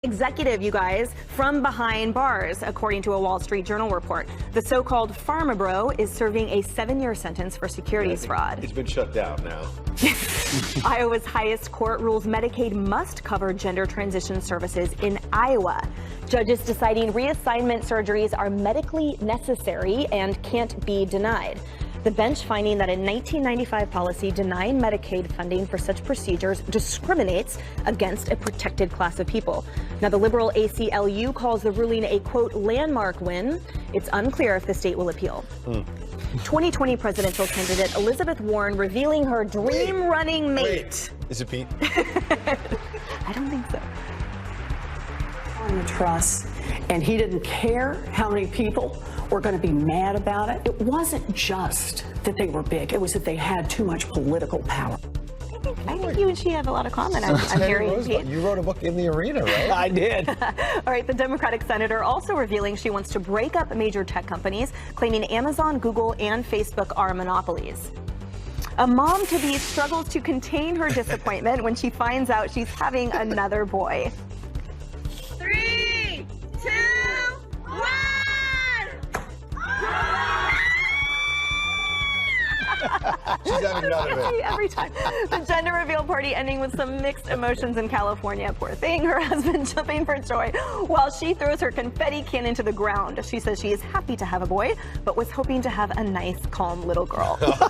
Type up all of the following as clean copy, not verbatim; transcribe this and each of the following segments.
Executive, you guys, from behind bars, according to a Wall Street Journal report. The so-called pharma bro is serving a 7-year sentence for securities fraud. It's been shut down now. Iowa's highest court rules Medicaid must cover gender transition services in Iowa. Judges deciding reassignment surgeries are medically necessary and can't be denied. The bench finding that a 1995 policy denying Medicaid funding for such procedures discriminates against a protected class of people. Now, the liberal ACLU calls the ruling a, quote, landmark win. It's unclear if the state will appeal. 2020 presidential candidate Elizabeth Warren revealing her dream running mate. Is it Pete? I don't think so. On the trust, and he didn't care how many people were going to be mad about it. It wasn't just that they were big, it was that they had too much political power. I think you and she have a lot of common. I'm hearing, Pete. You wrote a book in the arena, right? I did. All right, the Democratic senator also revealing she wants to break up major tech companies, claiming Amazon, Google, and Facebook are monopolies. A mom-to-be struggles to contain her disappointment when she finds out she's having another boy. 3, 2, 1! She's having none of it. Every time. The gender reveal party ending with some mixed emotions in California. Poor thing, her husband jumping for joy while she throws her confetti cannon to the ground. She says she is happy to have a boy, but was hoping to have a nice, calm little girl. Those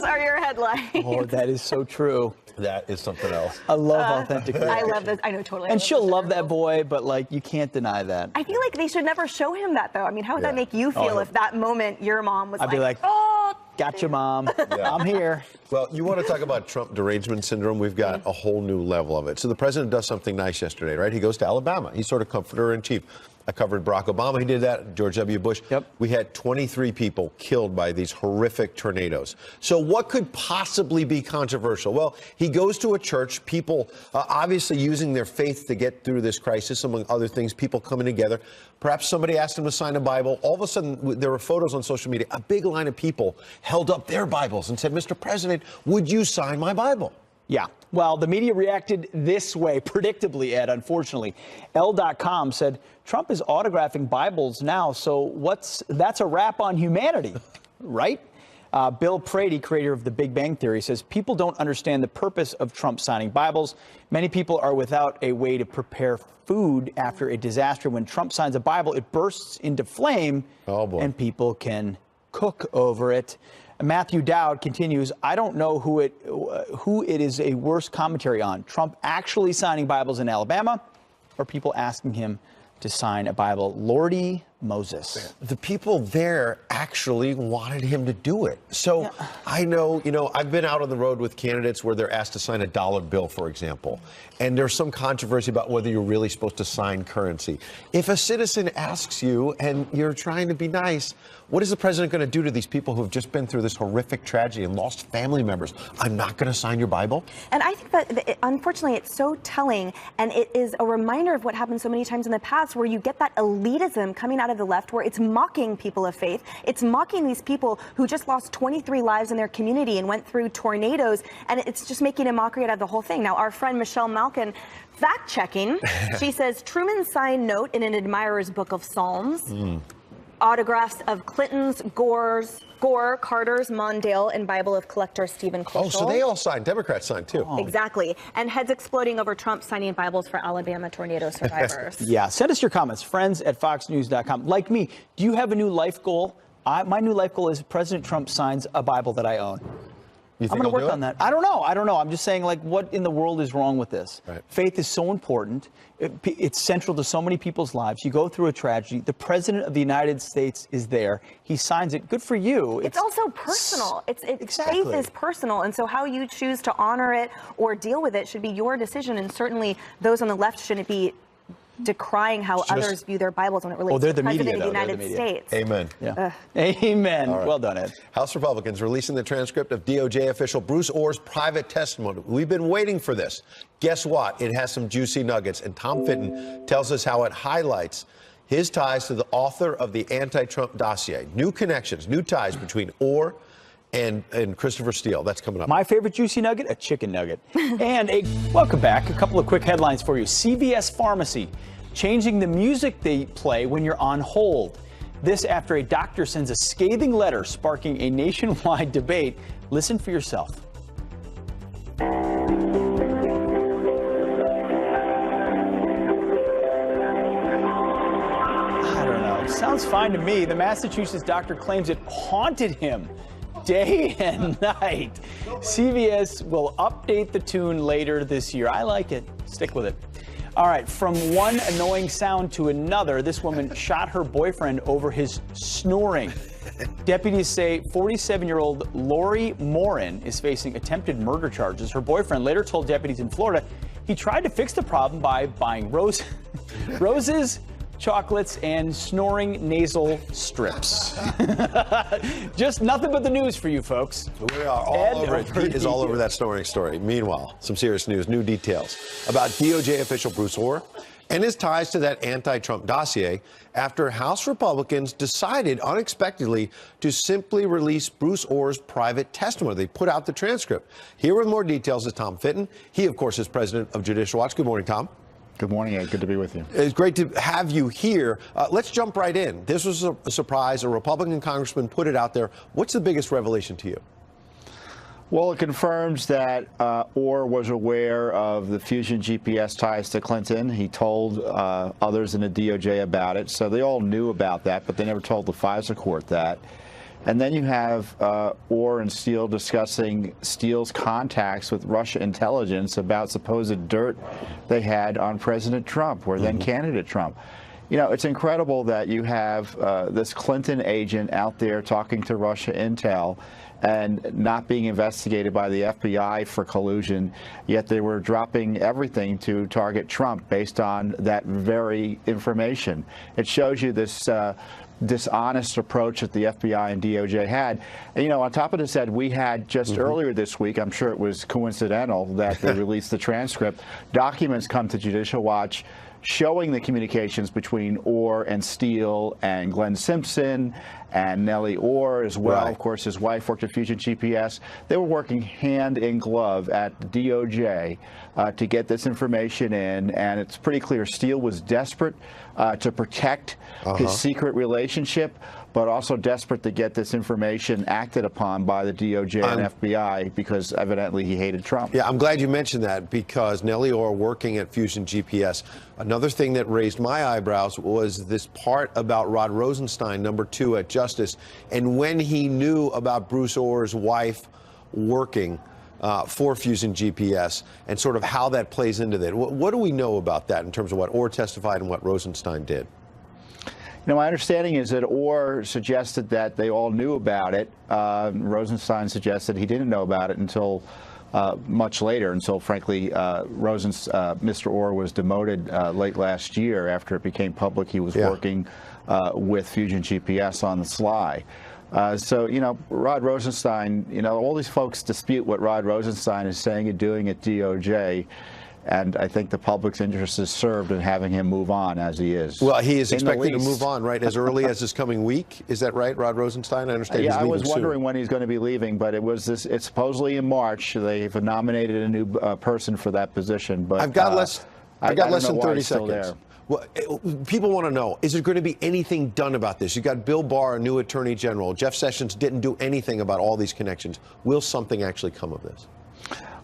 are your headlines. Oh, that is so true. That is something else. I love authentic I reaction. love this. I know, totally. And she'll love that boy, but like you can't deny that. I feel like they should never show him that, though. I mean, how would that make you feel if that moment your mom was I'd be like, oh, gotcha, Mom. I'm here. Well, you want to talk about Trump derangement syndrome? We've got a whole new level of it. So the president does something nice yesterday, right? He goes to Alabama. He's sort of comforter in chief. I covered Barack Obama. He did that. George W. Bush. Yep. We had 23 people killed by these horrific tornadoes. So what could possibly be controversial? Well, he goes to a church, people obviously using their faith to get through this crisis, among other things, people coming together. Perhaps somebody asked him to sign a Bible. All of a sudden, there were photos on social media. A big line of people held up their Bibles and said, Mr. President, would you sign my Bible? Yeah. Well, the media reacted this way, predictably, Ed, unfortunately. Elle.com said, Trump is autographing Bibles now, so that's a wrap on humanity, right? Bill Prady, creator of The Big Bang Theory, says people don't understand the purpose of Trump signing Bibles. Many people are without a way to prepare food after a disaster. When Trump signs a Bible, it bursts into flame, and people can cook over it. Matthew Dowd continues, I don't know who it is a worse commentary on, Trump actually signing Bibles in Alabama or people asking him to sign a Bible. Lordy Moses. The people there actually wanted him to do it. So I know, I've been out on the road with candidates where they're asked to sign a dollar bill, for example, and there's some controversy about whether you're really supposed to sign currency. If a citizen asks you and you're trying to be nice, what is the president going to do to these people who have just been through this horrific tragedy and lost family members? I'm not going to sign your Bible? And I think that, unfortunately, it's so telling, and it is a reminder of what happened so many times in the past where you get that elitism coming out of the left where it's mocking people of faith. It's mocking these people who just lost 23 lives in their community and went through tornadoes, and it's just making a mockery out of the whole thing. Now, our friend Michelle Malkin, fact-checking, she says, Truman signed note in an admirer's book of Psalms. Autographs of Clinton's, Gore, Carter's, Mondale, and Bible of collector Stephen Koshel. Oh, so they all signed. Democrats signed, too. Exactly. And heads exploding over Trump signing Bibles for Alabama tornado survivors. Yeah. Send us your comments. friends@foxnews.com. Like me, do you have a new life goal? My new life goal is President Trump signs a Bible that I own. You think I'm going to he'll work do on it? that. I don't know. I'm just saying, like, what in the world is wrong with this? Right. Faith is so important. It's central to so many people's lives. You go through a tragedy. The president of the United States is there. He signs it. Good for you. It's also personal. Exactly. Faith is personal. And so how you choose to honor it or deal with it should be your decision. And certainly those on the left shouldn't be decrying how others view their Bibles when it relates to the President of the United States. Amen. Yeah. Amen. Right. Well done, Ed. House Republicans releasing the transcript of DOJ official Bruce Orr's private testimony. We've been waiting for this. Guess what? It has some juicy nuggets. And Tom Fitton tells us how it highlights his ties to the author of the anti-Trump dossier. New connections, new ties between Orr and Christopher Steele. That's coming up. My favorite juicy nugget, a chicken nugget. Welcome back. A couple of quick headlines for you. CVS Pharmacy changing the music they play when you're on hold. This after a doctor sends a scathing letter sparking a nationwide debate. Listen for yourself. Sounds fine to me. The Massachusetts doctor claims it haunted him day and night. CVS will update the tune later this year. I like it. Stick with it. All right, from one annoying sound to another, this woman shot her boyfriend over his snoring. Deputies say 47-year-old Lori Morin is facing attempted murder charges. Her boyfriend later told deputies in Florida he tried to fix the problem by buying roses, chocolates, and snoring nasal strips. Just nothing but the news for you folks. We are all over it. Pete is all over that snoring story. Meanwhile, some serious news, new details about DOJ official Bruce Orr and his ties to that anti-Trump dossier after House Republicans decided unexpectedly to simply release Bruce Orr's private testimony. They put out the transcript. Here with more details is Tom Fitton. He, of course, is president of Judicial Watch. Good morning, Tom. Good morning, Ed. Good to be with you. It's great to have you here. Let's jump right in. This was a surprise. A Republican congressman put it out there. What's the biggest revelation to you? Well, it confirms that Orr was aware of the Fusion GPS ties to Clinton. He told others in the DOJ about it. So they all knew about that, but they never told the FISA court that. And then you have Orr and Steele discussing Steele's contacts with Russia intelligence about supposed dirt they had on President Trump, or then candidate Trump. You know, it's incredible that you have this Clinton agent out there talking to Russia intel and not being investigated by the FBI for collusion, yet they were dropping everything to target Trump based on that very information. It shows you this dishonest approach that the FBI and DOJ had. And, you know, on top of this, Ed, we had just earlier this week, I'm sure it was coincidental that they released the transcript, documents come to Judicial Watch showing the communications between Orr and Steele and Glenn Simpson and Nellie Orr as well. Right. Of course, his wife worked at Fusion GPS. They were working hand in glove at DOJ to get this information in, and it's pretty clear Steele was desperate to protect his secret relationship, but also desperate to get this information acted upon by the DOJ and FBI because evidently he hated Trump. Yeah, I'm glad you mentioned that because Nellie Orr working at Fusion GPS. Another thing that raised my eyebrows was this part about Rod Rosenstein, number 2 at Justice, and when he knew about Bruce Orr's wife working for Fusion GPS and sort of how that plays into that. What do we know about that in terms of what Orr testified and what Rosenstein did? You know, my understanding is that Orr suggested that they all knew about it. Rosenstein suggested he didn't know about it until much later, until, frankly, Mr. Orr was demoted late last year after it became public he was working with Fusion GPS on the sly. So, you know, Rod Rosenstein, you know, all these folks dispute what Rod Rosenstein is saying and doing at DOJ. And I think the public's interest is served in having him move on as he is. Well, he is expected to move on, right, as early as this coming week. Is that right, Rod Rosenstein? I understand he's leaving I was wondering when he's going to be leaving, but it was this. It's supposedly in March. They've nominated a new person for that position. But I've got less than 30 seconds. There. Well, people want to know, is there going to be anything done about this? You've got Bill Barr, a new attorney general. Jeff Sessions didn't do anything about all these connections. Will something actually come of this?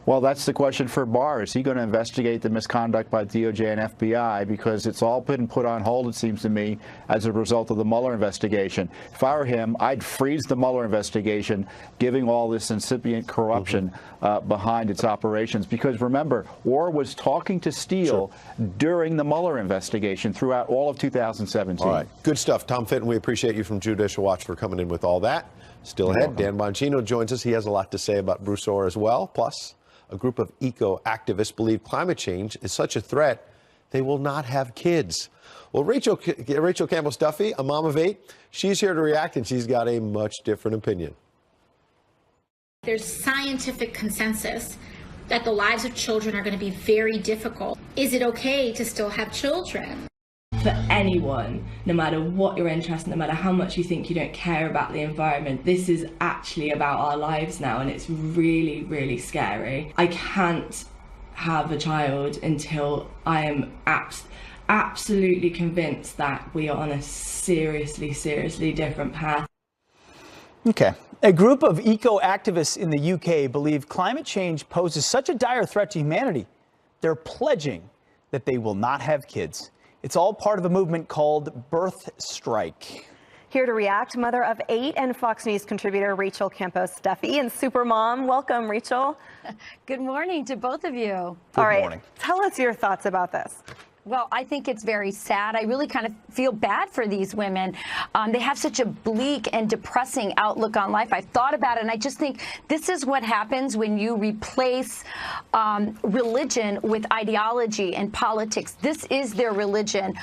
Well, that's the question for Barr. Is he going to investigate the misconduct by DOJ and FBI? Because it's all been put on hold, it seems to me, as a result of the Mueller investigation. If I were him, I'd freeze the Mueller investigation, giving all this incipient corruption behind its operations. Because remember, Orr was talking to Steele during the Mueller investigation throughout all of 2017. All right. Good stuff. Tom Fitton, we appreciate you from Judicial Watch for coming in with all that. Still ahead, Dan Bongino joins us. He has a lot to say about Bruce Orr as well. Plus, a group of eco-activists believe climate change is such a threat they will not have kids. Well, Rachel Campbell-Stuffy, a mom of 8, she's here to react, and she's got a much different opinion. There's scientific consensus that the lives of children are going to be very difficult. Is it okay to still have children? for anyone, no matter what your interest, no matter how much you think you don't care about the environment. This is actually about our lives now, and it's really, really scary. I can't have a child until I am absolutely convinced that we are on a seriously, seriously different path. Okay. A group of eco-activists in the UK believe climate change poses such a dire threat to humanity, they're pledging that they will not have kids. It's all part of a movement called Birth Strike. Here to react, mother of 8 and Fox News contributor Rachel Campos-Duffy and Supermom. Welcome, Rachel. Good morning to both of you. All right, tell us your thoughts about this. Well, I think it's very sad. I really kind of feel bad for these women. They have such a bleak and depressing outlook on life. I've thought about it, and I just think this is what happens when you replace religion with ideology and politics. This is their religion.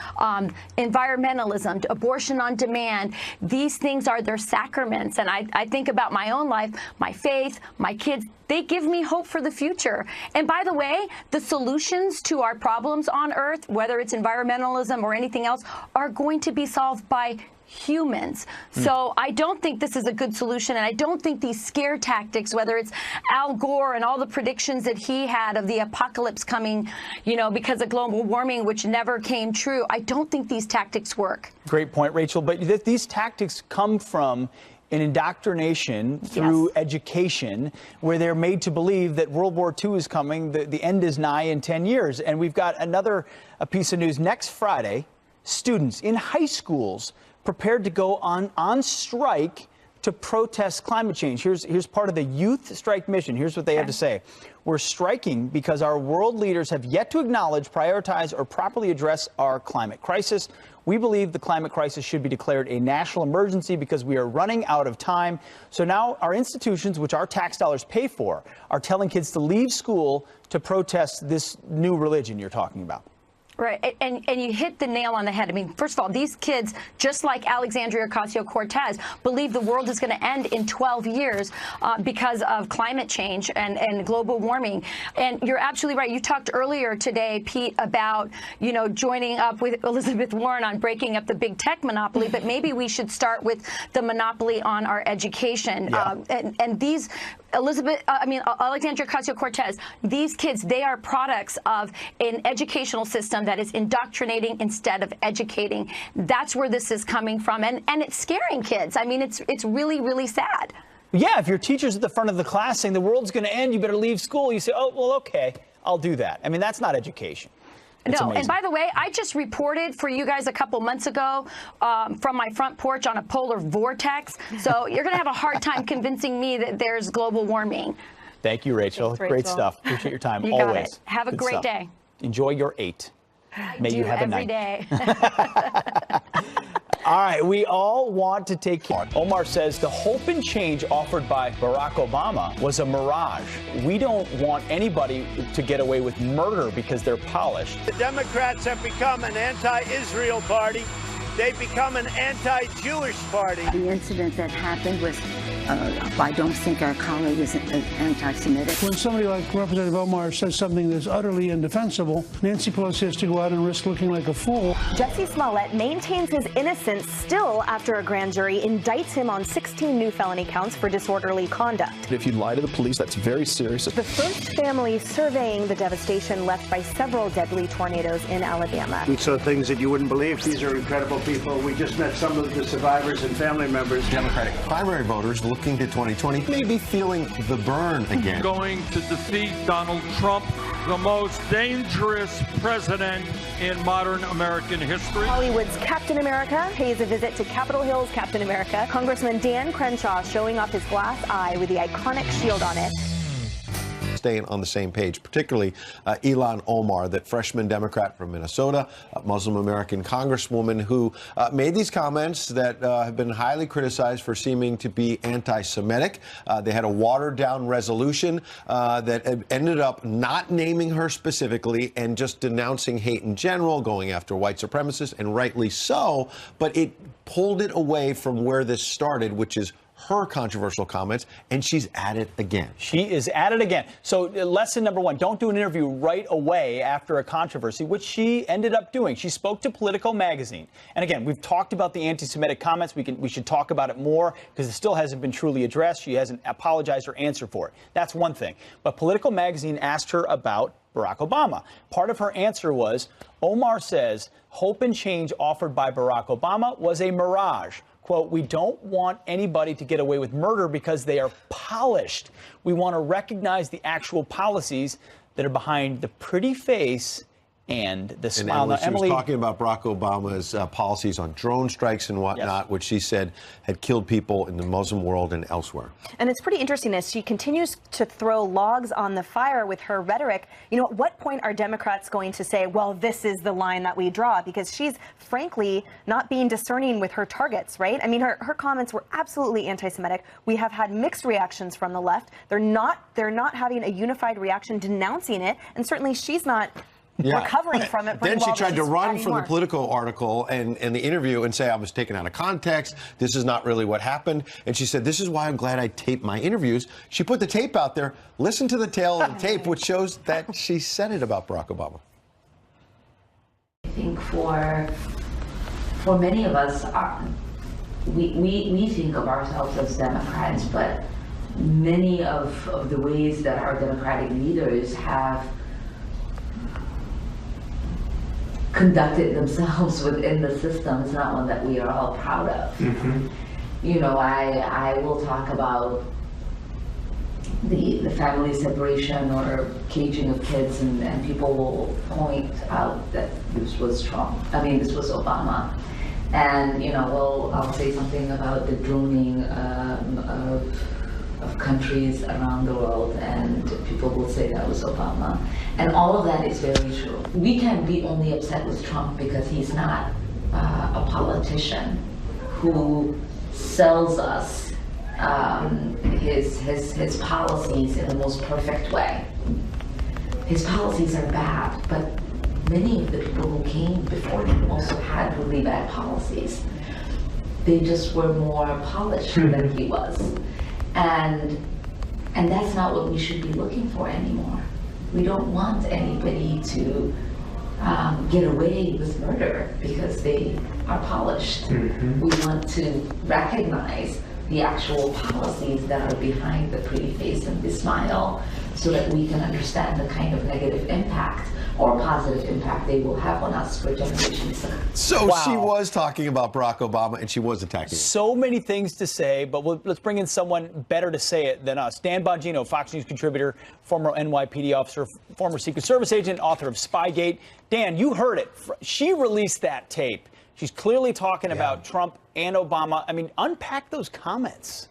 Environmentalism, abortion on demand, these things are their sacraments. And I think about my own life, my faith, my kids. They give me hope for the future. And by the way, the solutions to our problems on Earth, whether it's environmentalism or anything else, are going to be solved by humans. So I don't think this is a good solution, and I don't think these scare tactics, whether it's Al Gore and all the predictions that he had of the apocalypse coming, you know, because of global warming, which never came true, I don't think these tactics work. Great point, Rachel. But these tactics come from an indoctrination through education, where they're made to believe that World War II is coming, the end is nigh in 10 years. And we've got another piece of news. Next Friday, students in high schools prepared to go on strike to protest climate change. Here's part of the youth strike mission. Here's what they have to say. We're striking because our world leaders have yet to acknowledge, prioritize, or properly address our climate crisis. We believe the climate crisis should be declared a national emergency because we are running out of time. So now our institutions, which our tax dollars pay for, are telling kids to leave school to protest this new religion you're talking about. Right, and you hit the nail on the head. I mean, first of all, these kids, just like Alexandria Ocasio-Cortez, believe the world is going to end in 12 years because of climate change and global warming. And you're absolutely right. You talked earlier today, Pete, about, you know, joining up with Elizabeth Warren on breaking up the big tech monopoly, but maybe we should start with the monopoly on our education. Yeah. And these Alexandria Ocasio-Cortez, these kids, they are products of an educational system that is indoctrinating instead of educating. That's where this is coming from, and it's scaring kids. I mean, it's really, really sad. Yeah, if your teacher's at the front of the class saying the world's going to end, you better leave school, you say, oh, well, okay, I'll do that. I mean, that's not education. It's amazing. And by the way, I just reported for you guys a couple months ago from my front porch on a polar vortex. So you're going to have a hard time convincing me that there's global warming. Thank you, Rachel. Thanks, Rachel. Great stuff. Appreciate your time. You always. Got it. Have a Good great stuff. Day. Enjoy your 8. May you have a night. Every day. All right, we all want to take care. Omar says the hope and change offered by Barack Obama was a mirage. We don't want anybody to get away with murder because they're polished. The Democrats have become an anti-Israel party. They've become an anti-Jewish party. The incident that happened was, I don't think our colleague is anti-Semitic. When somebody like Representative Omar says something that's utterly indefensible, Nancy Pelosi has to go out and risk looking like a fool. Jussie Smollett maintains his innocence still after a grand jury indicts him on 16 new felony counts for disorderly conduct. If you lie to the police, that's very serious. The first family surveying the devastation left by several deadly tornadoes in Alabama. We saw things that you wouldn't believe. These are incredible people. We just met some of the survivors and family members. Democratic primary voters looking to 2020 may be feeling the burn again. Going to defeat Donald Trump, the most dangerous president in modern American history. Hollywood's Captain America pays a visit to Capitol Hill's Captain America. Congressman Dan Crenshaw showing off his glass eye with the iconic shield on it. Staying on the same page, particularly Ilhan Omar, that freshman Democrat from Minnesota, a Muslim American congresswoman who made these comments that have been highly criticized for seeming to be anti-Semitic. They had a watered-down resolution that ended up not naming her specifically and just denouncing hate in general, going after white supremacists, and rightly so, but it pulled it away from where this started, which is her controversial comments, and she's at it again. She is at it again. So lesson number one, don't do an interview right away after a controversy, which she ended up doing. She spoke to Politico magazine. And again, we've talked about the anti-Semitic comments. We should talk about it more because it still hasn't been truly addressed. She hasn't apologized or answered for it. That's one thing. But Politico magazine asked her about Barack Obama. Part of her answer was, Omar says hope and change offered by Barack Obama was a mirage. Quote, we don't want anybody to get away with murder because they are polished. We want to recognize the actual policies that are behind the pretty face and the smile. And Emily, she was talking about Barack Obama's policies on drone strikes and whatnot, which she said had killed people in the Muslim world and elsewhere. And it's pretty interesting as she continues to throw logs on the fire with her rhetoric. You know, at what point are Democrats going to say, well, this is the line that we draw? Because she's frankly not being discerning with her targets, right? I mean, her comments were absolutely anti-Semitic. We have had mixed reactions from the left. They're not having a unified reaction denouncing it. And certainly she's not recovering from it. Then she tried to run from the Politico article and the interview and say I was taken out of context. This is not really what happened. And she said, this is why I'm glad I taped my interviews. She put the tape out there. Listen to the tail of the tape, which shows that she said it about Barack Obama. I think for many of us, we think of ourselves as Democrats, but many of the ways that our Democratic leaders have conducted themselves within the system is not one that we are all proud of. You know, I will talk about the family separation or caging of kids, and people will point out that this was Trump. I mean, this was Obama. And, you know, I'll say something about the droning of countries around the world, and people will say that was Obama. And all of that is very true. We can be only upset with Trump because he's not a politician who sells us his policies in the most perfect way. His policies are bad, but many of the people who came before him also had really bad policies. They just were more polished than he was. And that's not what we should be looking for anymore. We don't want anybody to get away with murder because they are polished. We want to recognize the actual policies that are behind the pretty face and the smile so that we can understand the kind of negative impact or positive impact they will have on us for generations to come. So she was talking about Barack Obama, and she was attacking him. So many things to say, but let's bring in someone better to say it than us. Dan Bongino, Fox News contributor, former NYPD officer, former Secret Service agent, author of Spygate. Dan, you heard it. She released that tape. She's clearly talking about Trump and Obama. I mean, unpack those comments.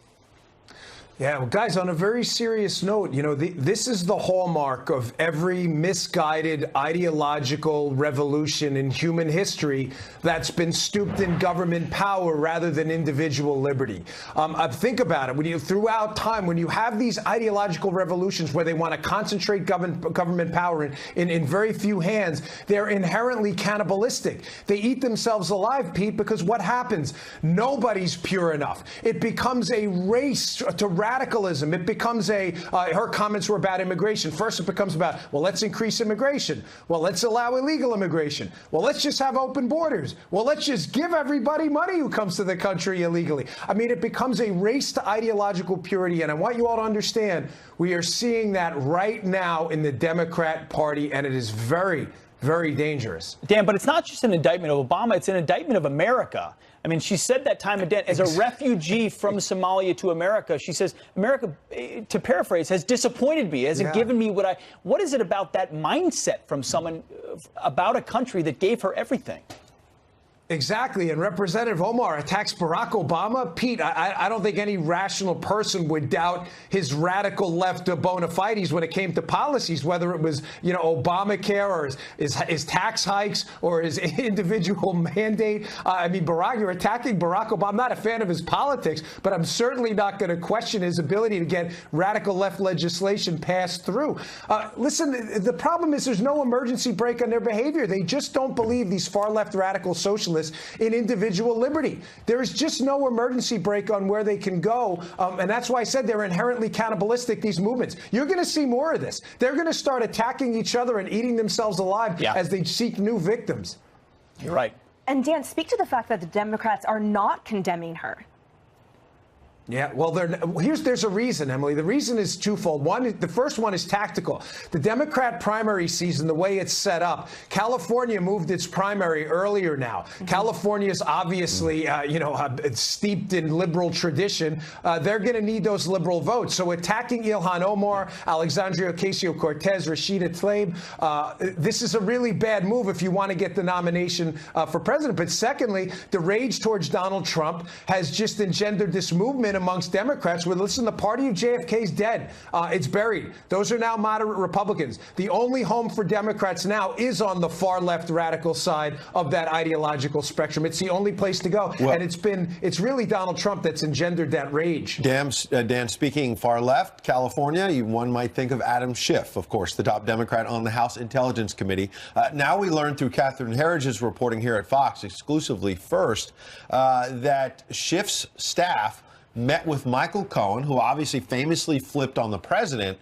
Yeah, well, guys, on a very serious note, you know, this is the hallmark of every misguided ideological revolution in human history that's been stooped in government power rather than individual liberty. Think about it. Throughout time, when you have these ideological revolutions where they want to concentrate government power in very few hands, they're inherently cannibalistic. They eat themselves alive, Pete, because what happens? Nobody's pure enough. It becomes a race to radicalism. It becomes her comments were about immigration. First, it becomes about, well, let's increase immigration. Well, let's allow illegal immigration. Well, let's just have open borders. Well, let's just give everybody money who comes to the country illegally. I mean, it becomes a race to ideological purity. And I want you all to understand, we are seeing that right now in the Democrat Party, and it is very, very dangerous. Dan, but it's not just an indictment of Obama, it's an indictment of America. I mean, she said that time and again, as a refugee from Somalia to America, she says, America, to paraphrase, has disappointed me, hasn't given me what is it about that mindset from someone about a country that gave her everything? Exactly. And Representative Omar attacks Barack Obama. Pete, I don't think any rational person would doubt his radical left bona fides when it came to policies, whether it was, you know, Obamacare or his tax hikes or his individual mandate. I mean, you're attacking Barack Obama. I'm not a fan of his politics, but I'm certainly not going to question his ability to get radical left legislation passed through. Listen, the problem is there's no emergency brake on their behavior. They just don't believe these far left radical socialists specialists in individual liberty. There is just no emergency brake on where they can go. And that's why I said they're inherently cannibalistic, these movements. You're going to see more of this. They're going to start attacking each other and eating themselves alive as they seek new victims. You're right. And Dan, speak to the fact that the Democrats are not condemning her. Yeah, well, there's a reason, Emily. The reason is twofold. The first one is tactical. The Democrat primary season, the way it's set up, California moved its primary earlier now. Mm-hmm. California is obviously, steeped in liberal tradition. They're going to need those liberal votes. So attacking Ilhan Omar, Alexandria Ocasio-Cortez, Rashida Tlaib, this is a really bad move if you want to get the nomination for president. But secondly, the rage towards Donald Trump has just engendered this movement amongst Democrats where, listen, the party of JFK is dead. It's buried. Those are now moderate Republicans. The only home for Democrats now is on the far left radical side of that ideological spectrum. It's the only place to go. Well, and it's really Donald Trump that's engendered that rage. Dan, speaking far left, California, one might think of Adam Schiff, of course, the top Democrat on the House Intelligence Committee. Now we learned through Catherine Herridge's reporting here at Fox, exclusively first, that Schiff's staff met with Michael Cohen, who obviously famously flipped on the president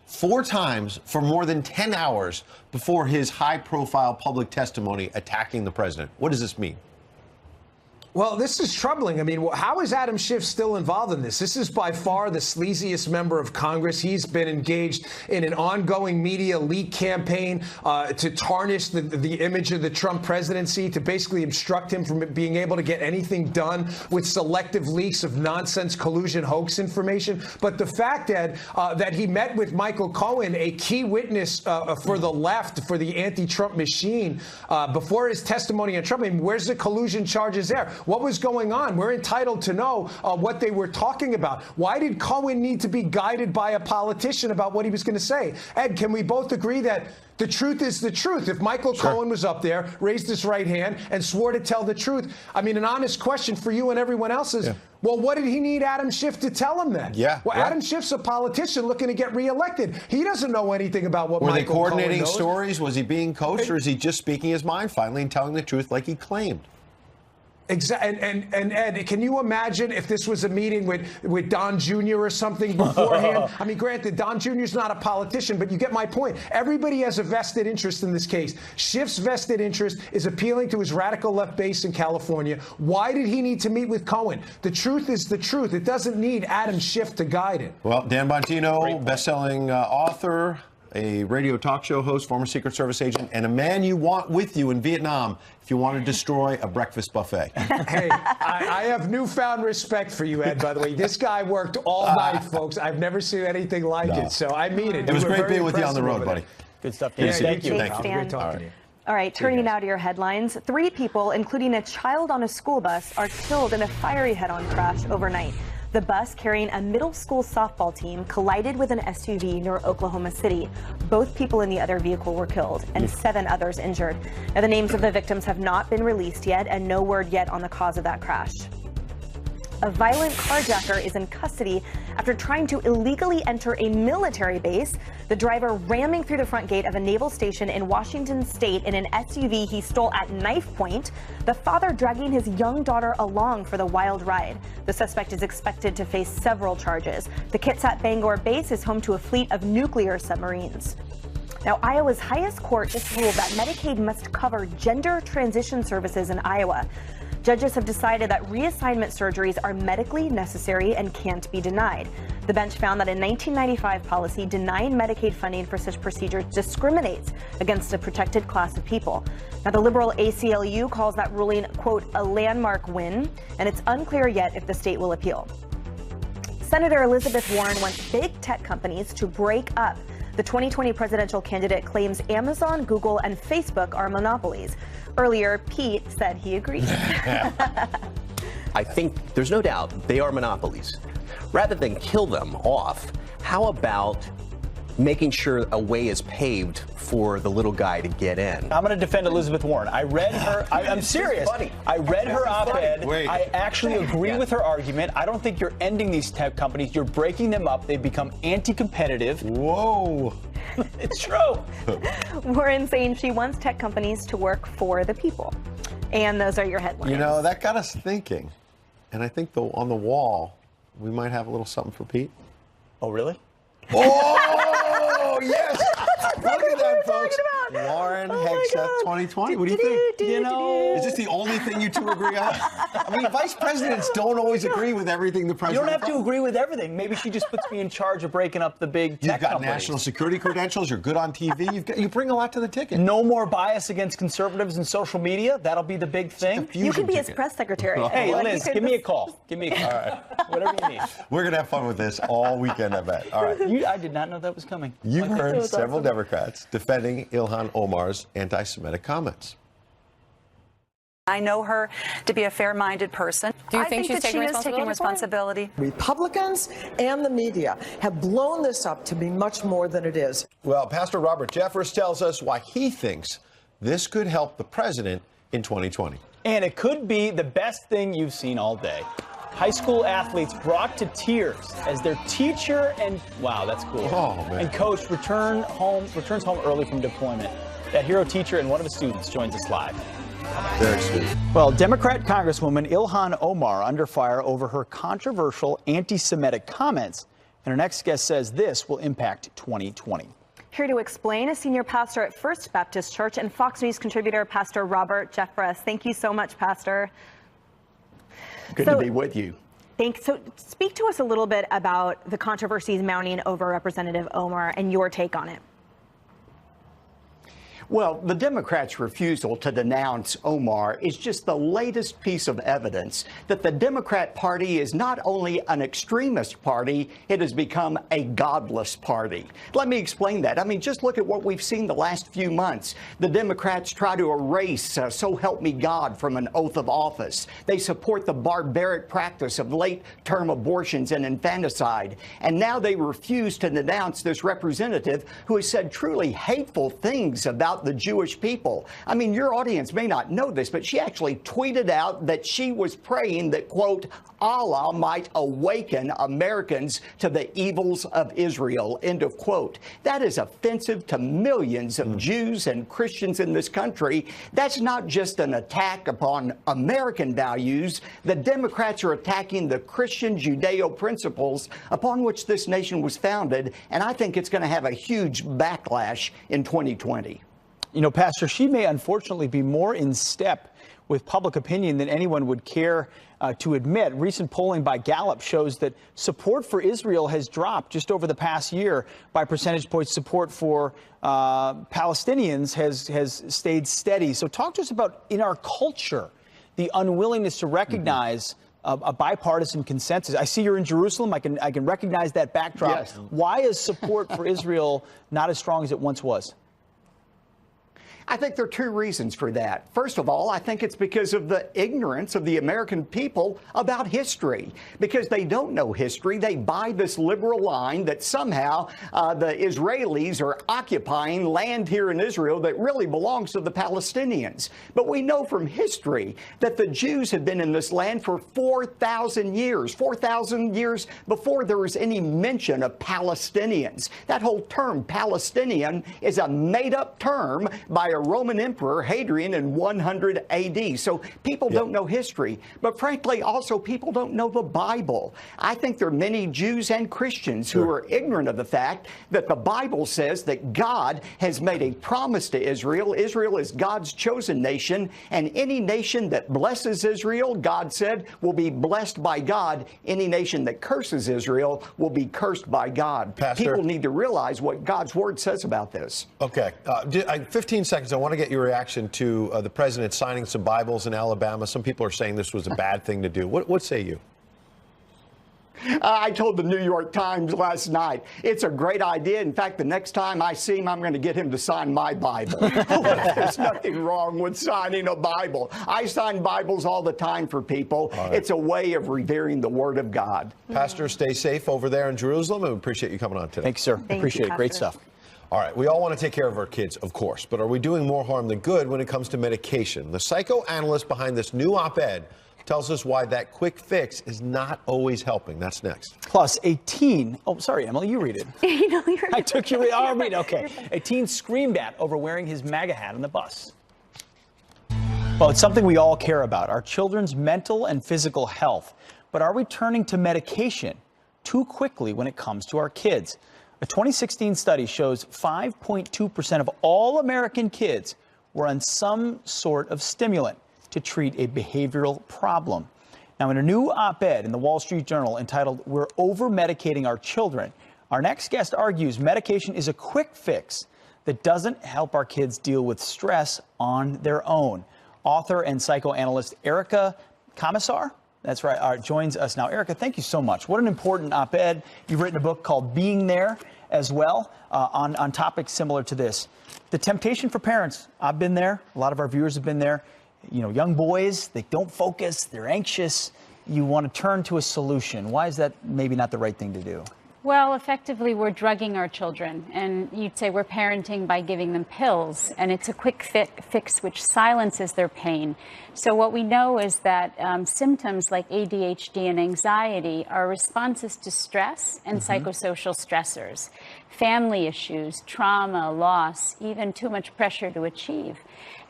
4 times for more than 10 hours before his high-profile public testimony attacking the president. What does this mean? Well, this is troubling. I mean, how is Adam Schiff still involved in this? This is by far the sleaziest member of Congress. He's been engaged in an ongoing media leak campaign to tarnish the image of the Trump presidency, to basically obstruct him from being able to get anything done with selective leaks of nonsense collusion hoax information. But the fact, Ed, that he met with Michael Cohen, a key witness for the left, for the anti-Trump machine, before his testimony on Trump, I mean, where's the collusion charges there? What was going on? We're entitled to know what they were talking about. Why did Cohen need to be guided by a politician about what he was going to say? Ed, can we both agree that the truth is the truth? If Michael Cohen was up there, raised his right hand, and swore to tell the truth, I mean, an honest question for you and everyone else is, well, what did he need Adam Schiff to tell him then? Well, Adam Schiff's a politician looking to get reelected. He doesn't know anything about what Michael Cohen knows. Were they coordinating stories? Was he being coached, or is he just speaking his mind finally and telling the truth like he claimed? Exactly. And Ed, can you imagine if this was a meeting with Don Jr. or something beforehand? I mean, granted, Don Jr.'s not a politician, but you get my point. Everybody has a vested interest in this case. Schiff's vested interest is appealing to his radical left base in California. Why did he need to meet with Cohen? The truth is the truth. It doesn't need Adam Schiff to guide it. Well, Dan Bongino, best-selling author, a radio talk show host, former Secret Service agent, and a man you want with you in Vietnam if you want to destroy a breakfast buffet. Hey, I have newfound respect for you, Ed, by the way. This guy worked all night, folks. I've never seen anything like it, so I mean it. It was great being with you on the road, buddy. Good stuff. Yeah, Thank you. Thank you. Great talking to you. All right, turning now to your headlines. 3 people, including a child on a school bus, are killed in a fiery head-on crash overnight. The bus carrying a middle school softball team collided with an SUV near Oklahoma City. Both people in the other vehicle were killed and 7 others injured. Now, the names of the victims have not been released yet, and no word yet on the cause of that crash. A violent carjacker is in custody after trying to illegally enter a military base. The driver ramming through the front gate of a naval station in Washington state in an SUV he stole at knife point. The father dragging his young daughter along for the wild ride. The suspect is expected to face several charges. The Kitsap Bangor base is home to a fleet of nuclear submarines. Now, Iowa's highest court just ruled that Medicaid must cover gender transition services in Iowa. Judges have decided that reassignment surgeries are medically necessary and can't be denied. The bench found that a 1995 policy denying Medicaid funding for such procedures discriminates against a protected class of people. Now, the liberal ACLU calls that ruling, quote, a landmark win, and it's unclear yet if the state will appeal. Senator Elizabeth Warren wants big tech companies to break up. The 2020 presidential candidate claims Amazon, Google, and Facebook are monopolies. Earlier, Pete said he agreed. I think there's no doubt they are monopolies. Rather than kill them off, how about making sure a way is paved for the little guy to get in? I'm going to defend Elizabeth Warren. I read her. I'm serious. I read her op-ed. I actually agree with her argument. I don't think you're ending these tech companies. You're breaking them up. They become anti-competitive. Whoa. It's true. Warren saying she wants tech companies to work for the people. And those are your headlines. You know, that got us thinking. And I think on the wall, we might have a little something for Pete. Oh, really? Oh, yes! Look at that, folks. Warren Hegseth 2020. What do you think? You know, is this the only thing you two agree on? I mean, vice presidents don't always agree with everything the you president. don't have to agree with everything. Maybe she just puts me in charge of breaking up the big tech You've got companies. national security credentials. You're good on TV. You bring a lot to the ticket. No more bias against conservatives in social media. That'll be the big thing. You can be his press secretary. Hey, Liz, give me a call. Give me a call. All right. Whatever you need. We're going to have fun with this all weekend, I bet. All right. I did not know that was coming. You've heard was several awesome. Democrats defending Ilhan Omar's anti-Semitic comments. I know her to be a fair-minded person. Do you I think she's that she taking is taking responsibility? responsibility. Republicans and the media have blown this up to be much more than it is. Well, Pastor Robert Jeffress tells us why he thinks this could help the president in 2020. And it could be the best thing you've seen all day. High school athletes brought to tears as their teacher and, wow, that's cool. Oh, man. And coach returns home early from deployment. That hero teacher and one of his students joins us live. Very sweet. Well, Democrat Congresswoman Ilhan Omar under fire over her controversial anti-Semitic comments. And our next guest says this will impact 2020. Here to explain, a senior pastor at First Baptist Church and Fox News contributor, Pastor Robert Jeffress. Thank you so much, Pastor. Good to be with you. Thanks. So speak to us a little bit about the controversies mounting over Representative Omar and your take on it. Well, the Democrats' refusal to denounce Omar is just the latest piece of evidence that the Democrat Party is not only an extremist party, it has become a godless party. Let me explain that. I mean, just look at what we've seen the last few months. The Democrats try to erase "So Help Me God" from an oath of office. They support the barbaric practice of late-term abortions and infanticide. And now they refuse to denounce this representative who has said truly hateful things about the Jewish people. I mean, your audience may not know this, but she actually tweeted out that she was praying that, quote, Allah might awaken Americans to the evils of Israel, end of quote. That is offensive to millions of Jews and Christians in this country. That's not just an attack upon American values. The Democrats are attacking the Christian Judeo principles upon which this nation was founded, and I think it's going to have a huge backlash in 2020. You know, Pastor, she may unfortunately be more in step with public opinion than anyone would care to admit. Recent polling by Gallup shows that support for Israel has dropped just over the past year by percentage points. Support for Palestinians has stayed steady. So talk to us about, in our culture, the unwillingness to recognize a bipartisan consensus. I see you're in Jerusalem. I can recognize that backdrop. Yes. Why is support for Israel not as strong as it once was? I think there are two reasons for that. First of all, I think it's because of the ignorance of the American people about history. Because they don't know history, they buy this liberal line that somehow the Israelis are occupying land here in Israel that really belongs to the Palestinians. But we know from history that the Jews have been in this land for 4,000 years, 4,000 years before there was any mention of Palestinians. That whole term, Palestinian, is a made-up term by a Roman Emperor, Hadrian, in 100 AD. So people don't know history. But frankly, also people don't know the Bible. I think there are many Jews and Christians who are ignorant of the fact that the Bible says that God has made a promise to Israel. Israel is God's chosen nation, and any nation that blesses Israel, God said, will be blessed by God. Any nation that curses Israel will be cursed by God. Pastor, people need to realize what God's word says about this. Okay. 15 seconds. I want to get your reaction to the president signing some Bibles in Alabama. Some people are saying this was a bad thing to do. What say you? I told the New York Times last night, it's a great idea. In fact, the next time I see him, I'm going to get him to sign my Bible. There's nothing wrong with signing a Bible. I sign Bibles all the time for people. Right. It's a way of revering the Word of God. Pastor, stay safe over there in Jerusalem, and we appreciate you coming on today. Thanks, sir. Appreciate it. Great stuff. All right, we all want to take care of our kids, of course, but are we doing more harm than good when it comes to medication? The psychoanalyst behind this new op-ed tells us why that quick fix is not always helping. That's next. Plus, a teen, oh, sorry, Emily, you read it. I took your read. Oh, I'll read it. Okay. A teen screamed at over wearing his MAGA hat on the bus. Well, it's something we all care about, our children's mental and physical health. But are we turning to medication too quickly when it comes to our kids? A 2016 study shows 5.2% of all American kids were on some sort of stimulant to treat a behavioral problem. Now, in a new op-ed in the Wall Street Journal entitled "We're Over-Medicating Our Children," our next guest argues medication is a quick fix that doesn't help our kids deal with stress on their own. Author and psychoanalyst Erica Commissar, that's right, joins us now. Erica, thank you so much. What an important op-ed. You've written a book called Being There as well on topics similar to this. The temptation for parents, I've been there. A lot of our viewers have been there. You know, young boys, they don't focus, they're anxious. You want to turn to a solution. Why is that maybe not the right thing to do? Well, effectively, we're drugging our children, and you'd say we're parenting by giving them pills, and it's a quick fix which silences their pain. So what we know is that symptoms like ADHD and anxiety are responses to stress and psychosocial stressors, family issues, trauma, loss, even too much pressure to achieve.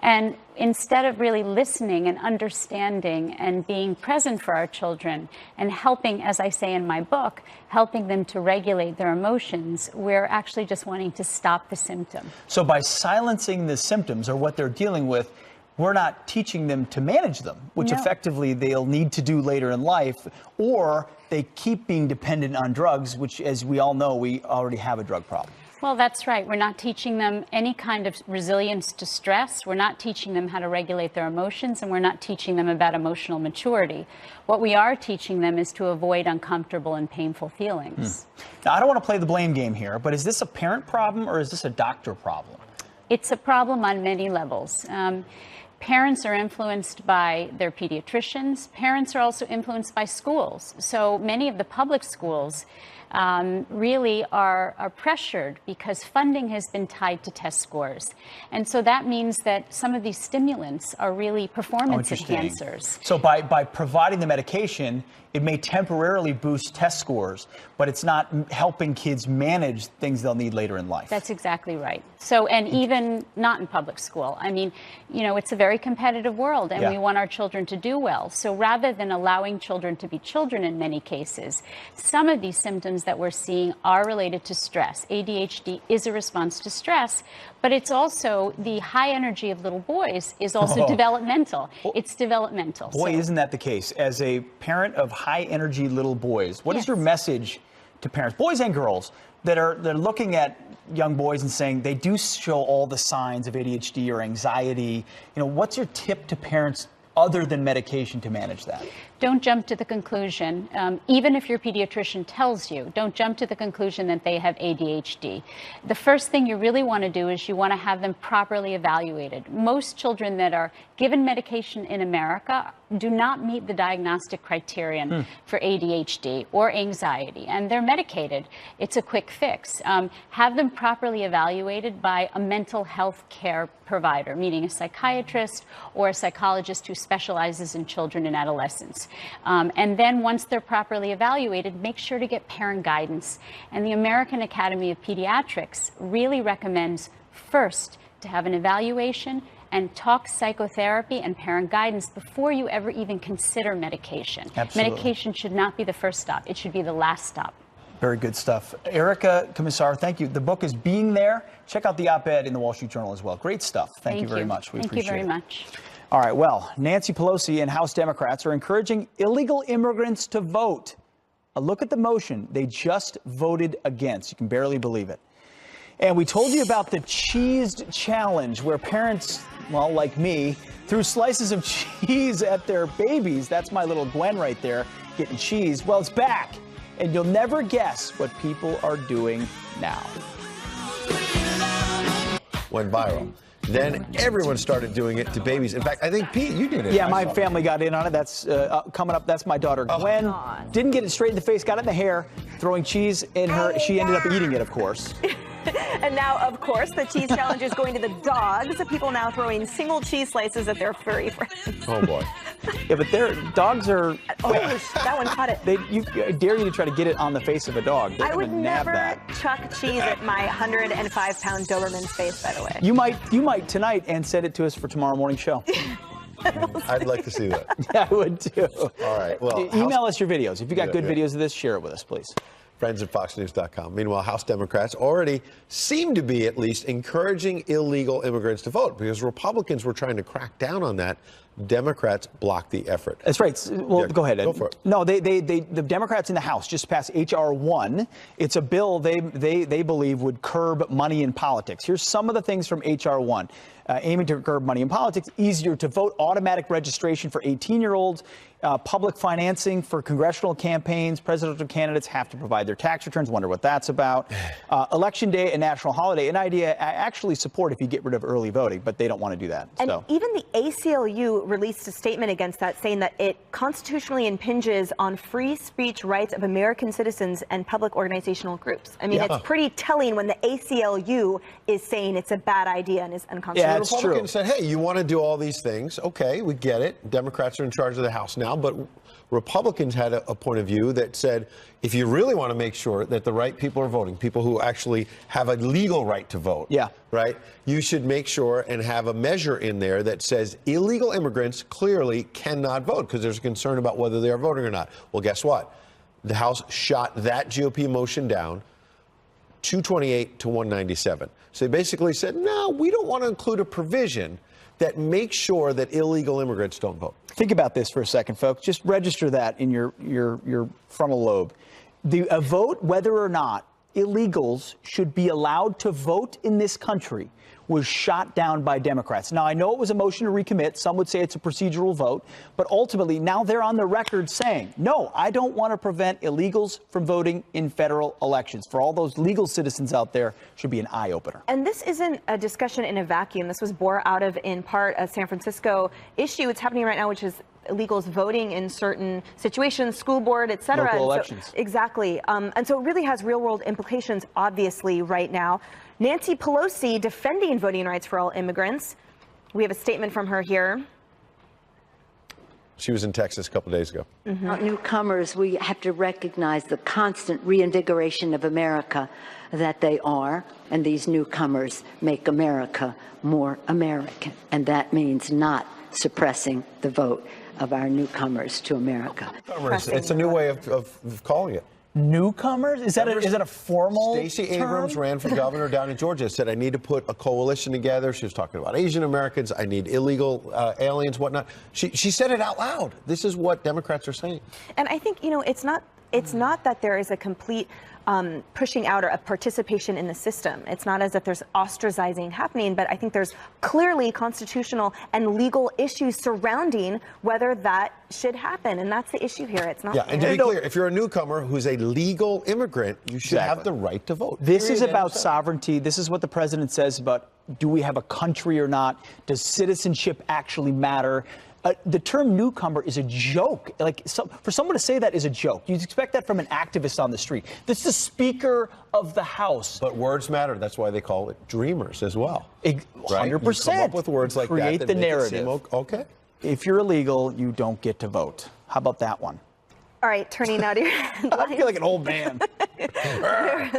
And instead of really listening and understanding and being present for our children and helping, as I say in my book, helping them to regulate their emotions, we're actually just wanting to stop the symptom. So by silencing the symptoms or what they're dealing with, we're not teaching them to manage them, which effectively they'll need to do later in life, or they keep being dependent on drugs, which, as we all know, we already have a drug problem. Well, that's right. We're not teaching them any kind of resilience to stress. We're not teaching them how to regulate their emotions, and we're not teaching them about emotional maturity. What we are teaching them is to avoid uncomfortable and painful feelings. Now, I don't want to play the blame game here, but is this a parent problem or is this a doctor problem? It's a problem on many levels. Parents are influenced by their pediatricians. Parents are also influenced by schools. So many of the public schools really are pressured because funding has been tied to test scores. And so that means that some of these stimulants are really performance enhancers. So by providing the medication, it may temporarily boost test scores, but it's not helping kids manage things they'll need later in life. That's exactly right. So, and even not in public school. I mean, you know, it's a very competitive world, and we want our children to do well. So rather than allowing children to be children in many cases, some of these symptoms that we're seeing are related to stress. ADHD is a response to stress, but it's also the high energy of little boys is also developmental. It's developmental. Boy, isn't that the case? As a parent of high energy little boys, what is your message to parents, boys and girls, they're looking at young boys and saying they do show all the signs of ADHD or anxiety? You know, what's your tip to parents other than medication to manage that? Don't jump to the conclusion, even if your pediatrician tells you, don't jump to the conclusion that they have ADHD. The first thing you really want to do is you want to have them properly evaluated. Most children that are given medication in America do not meet the diagnostic criterion for ADHD or anxiety, and they're medicated. It's a quick fix. Have them properly evaluated by a mental health care provider, meaning a psychiatrist or a psychologist who specializes in children and adolescents. And then once they're properly evaluated, make sure to get parent guidance. And the American Academy of Pediatrics really recommends first to have an evaluation and talk psychotherapy and parent guidance before you ever even consider medication. Absolutely. Medication should not be the first stop. It should be the last stop. Very good stuff. Erica Commissar, thank you. The book is Being There. Check out the op-ed in the Wall Street Journal as well. Great stuff. Thank you very much. We appreciate it. Thank you very much. All right, well, Nancy Pelosi and House Democrats are encouraging illegal immigrants to vote. A look at the motion they just voted against. You can barely believe it. And we told you about the cheesed challenge where parents, well, like me, threw slices of cheese at their babies. That's my little Gwen right there, getting cheese. Well, it's back. And you'll never guess what people are doing now. Went viral. Then everyone started doing it to babies. In fact, I think, Pete, you did it. Yeah, my family got in on it. That's coming up. That's my daughter, Gwen. Didn't get it straight in the face, got it in the hair, throwing cheese in her. She ended up eating it, of course. And now, of course, the cheese challenge is going to the dogs. People now throwing single cheese slices at their furry friends. Oh, boy. Yeah, but their dogs are... Oh, that one caught it. I dare you to try to get it on the face of a dog. I would never chuck cheese at my 105-pound Doberman's face, by the way. You might tonight and send it to us for tomorrow morning show. I'd like to see that. Yeah, I would too. All right. Well, email us your videos. If you got good yeah. videos of this, share it with us, please. Friends at FoxNews.com. Meanwhile, House Democrats already seem to be at least encouraging illegal immigrants to vote because Republicans were trying to crack down on that. Democrats blocked the effort. That's right. Well, Yeah, go ahead, Ed. go for it. No, the Democrats in the House just passed H.R. 1. It's a bill they believe would curb money in politics. Here's some of the things from H.R. 1. Aiming to curb money in politics, easier to vote, automatic registration for 18-year-olds, public financing for congressional campaigns. Presidential candidates have to provide their tax returns. Wonder what that's about. Election day and national holiday, an idea I actually support if you get rid of early voting, but they don't want to do that. And so. even the ACLU released a statement against that, saying that it constitutionally impinges on free speech rights of American citizens and public organizational groups. I mean, Yeah. it's pretty telling when the ACLU is saying it's a bad idea and is unconstitutional. Yeah, it's Republicans true. said, hey, you want to do all these things? Okay, we get it. Democrats are in charge of the House now, but Republicans had a point of view that said, if you really want to make sure that the right people are voting, people who actually have a legal right to vote, yeah, right, you should make sure and have a measure in there that says illegal immigrants clearly cannot vote because there's a concern about whether they are voting or not. Well, guess what? The House shot that GOP motion down 228 to 197. So they basically said, no, we don't want to include a provision that makes sure that illegal immigrants don't vote. Think about this for a second, folks. Just register that in your frontal lobe. A vote, whether or not illegals should be allowed to vote in this country, was shot down by Democrats. Now, I know it was a motion to recommit. Some would say it's a procedural vote. But ultimately, now they're on the record saying, no, I don't want to prevent illegals from voting in federal elections. For all those legal citizens out there, should be an eye-opener. And this isn't a discussion in a vacuum. This was born out of, in part, a San Francisco issue. It's happening right now, which is illegals voting in certain situations, school board, et cetera. Local elections. Exactly. And so it really has real-world implications, obviously, right now. Nancy Pelosi defending voting rights for all immigrants. We have a statement from her here. She was in Texas a couple of days ago. Newcomers, we have to recognize the constant reinvigoration of America that they are, and these newcomers make America more American, and that means not suppressing the vote of our newcomers to America. It's a new way of calling it. Newcomers? Is that a formal Stacey term? Abrams ran for governor down in Georgia, said, I need to put a coalition together. She was talking about Asian Americans. I need illegal aliens, whatnot. She said it out loud. This is what Democrats are saying. And I think, it's not that there is a complete pushing out or a participation in the system. It's not as if there's ostracizing happening, but I think there's clearly constitutional and legal issues surrounding whether that should happen. And that's the issue here. It's not. Yeah, and to be clear, if you're a newcomer who's a legal immigrant, you should have the right to vote. This is about sovereignty. This is what the president says about, do we have a country or not? Does citizenship actually matter? The term newcomer is a joke. For someone to say that is a joke. You'd expect that from an activist on the street. This is the Speaker of the House. But words matter. That's why they call it dreamers as well. 100%. Come up with words like Create that the make it narrative. seem okay. If you're illegal, you don't get to vote. How about that one? All right, turning now to your headlines. I feel like an old man.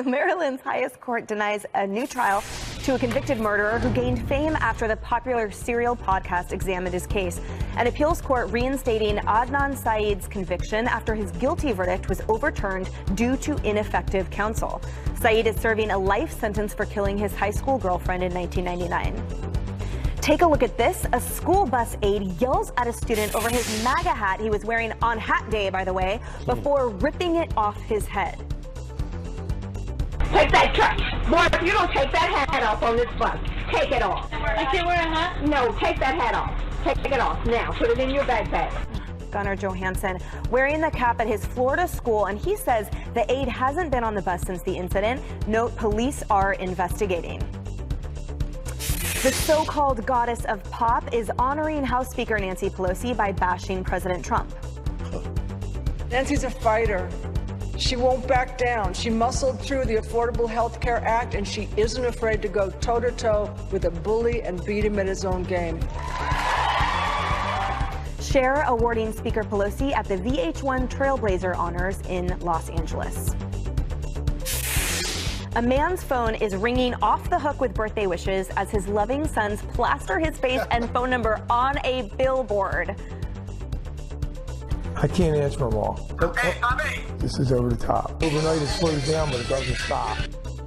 Maryland's highest court denies a new trial to a convicted murderer who gained fame after the popular Serial podcast examined his case. An appeals court reinstating Adnan Syed's conviction after his guilty verdict was overturned due to ineffective counsel. Syed is serving a life sentence for killing his high school girlfriend in 1999. Take a look at this. A school bus aide yells at a student over his MAGA hat he was wearing on Hat Day, by the way, before ripping it off his head. Take that truck. Boy, if you don't take that hat off on this bus, take it off. I can't wear a hat? No, take that hat off. Take it off now. Put it in your backpack. Gunnar Johansson wearing the cap at his Florida school, and he says the aide hasn't been on the bus since the incident. Note, police are investigating. The so-called goddess of pop is honoring House Speaker Nancy Pelosi by bashing President Trump. Nancy's a fighter. She won't back down. She muscled through the Affordable Health Care Act, and she isn't afraid to go toe-to-toe with a bully and beat him at his own game. Cher awarding Speaker Pelosi at the VH1 Trailblazer Honors in Los Angeles. A man's phone is ringing off the hook with birthday wishes as his loving sons plaster his face and phone number on a billboard. I can't answer them all. Hey, Bobby! This is over the top. Overnight it slows down, but it doesn't stop.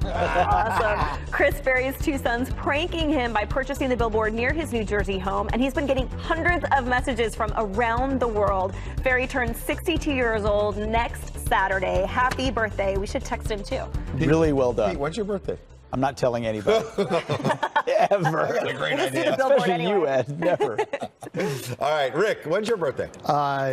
Awesome. Chris Berry's two sons pranking him by purchasing the billboard near his New Jersey home, and he's been getting hundreds of messages from around the world. Berry turns 62 years old next Saturday. Happy birthday. We should text him too. Really well done. Hey, when's your birthday? I'm not telling anybody. Ever. I got a great We'll just do idea. the billboard Especially anyway. you, Ed. Never. All right, Rick, when's your birthday?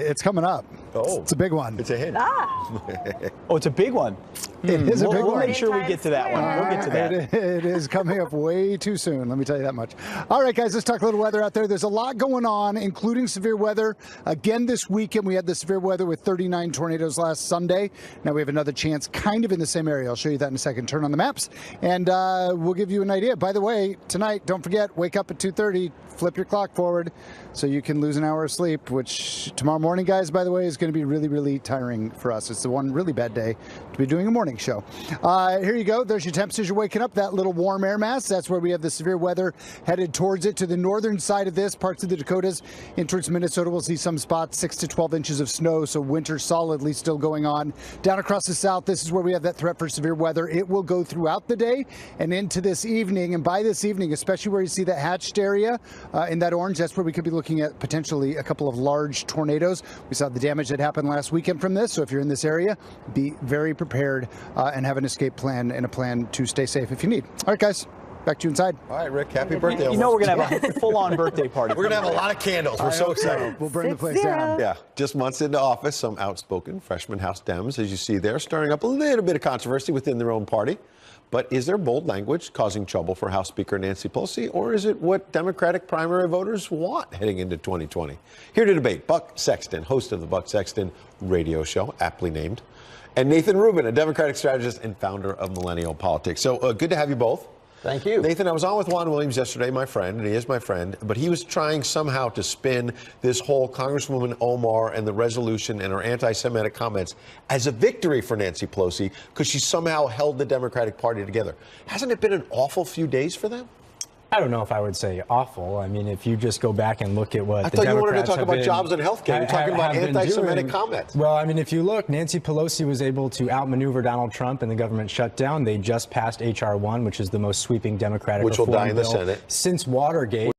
It's coming up. Oh. It's a big one. It's a hint. Oh, it's a big one. It is a big We'll one. make sure we get to that one. We'll get to that. It is coming up way too soon, let me tell you that much. All right, guys, let's talk a little weather out there. There's a lot going on, including severe weather. Again, this weekend, we had the severe weather with 39 tornadoes last Sunday. Now we have another chance kind of in the same area. I'll show you that in a second. Turn on the maps, and we'll give you an idea. By the way, tonight, don't forget, wake up at 2:30. Flip your clock forward so you can lose an hour of sleep, which tomorrow morning, guys, by the way, is going to be really, really tiring for us. It's the one really bad day to be doing a morning show. Here you go. There's your temps as you're waking up. That little warm air mass. That's where we have the severe weather headed towards it. To the northern side of this, parts of the Dakotas, in towards Minnesota, we'll see some spots 6 to 12 inches of snow, so winter solidly still going on. Down across the south, this is where we have that threat for severe weather. It will go throughout the day and into this evening. And by this evening, especially where you see that hatched area, in that orange, that's where we could be looking at potentially a couple of large tornadoes. We saw the damage that happened last weekend from this, so if you're in this area, be very prepared and have an escape plan and a plan to stay safe if you need. All right, guys, back to you inside. All right, Rick, happy birthday. You know we're going to have a full-on birthday party. We're going to have a lot of candles. We're so excited. We'll burn the place down. Yeah, just months into office, some outspoken freshman House Dems, as you see there, stirring up a little bit of controversy within their own party. But is their bold language causing trouble for House Speaker Nancy Pelosi, or is it what Democratic primary voters want heading into 2020? Here to debate, Buck Sexton, host of the Buck Sexton radio show, aptly named, and Nathan Rubin, a Democratic strategist and founder of Millennial Politics. So good to have you both. Thank you. Nathan, I was on with Juan Williams yesterday, my friend, and he is my friend, but he was trying somehow to spin this whole Congresswoman Omar and the resolution and her anti-Semitic comments as a victory for Nancy Pelosi because she somehow held the Democratic Party together. Hasn't it been an awful few days for them? I don't know if I would say awful. I mean, if you just go back and look at what I the thought you Democrats wanted to talk have about been, jobs and health care. You're talking about anti-Semitic comments. Well, I mean, if you look, Nancy Pelosi was able to outmaneuver Donald Trump in the government shutdown. They just passed H.R. 1, which is the most sweeping Democratic which will reform die in the bill Senate since Watergate.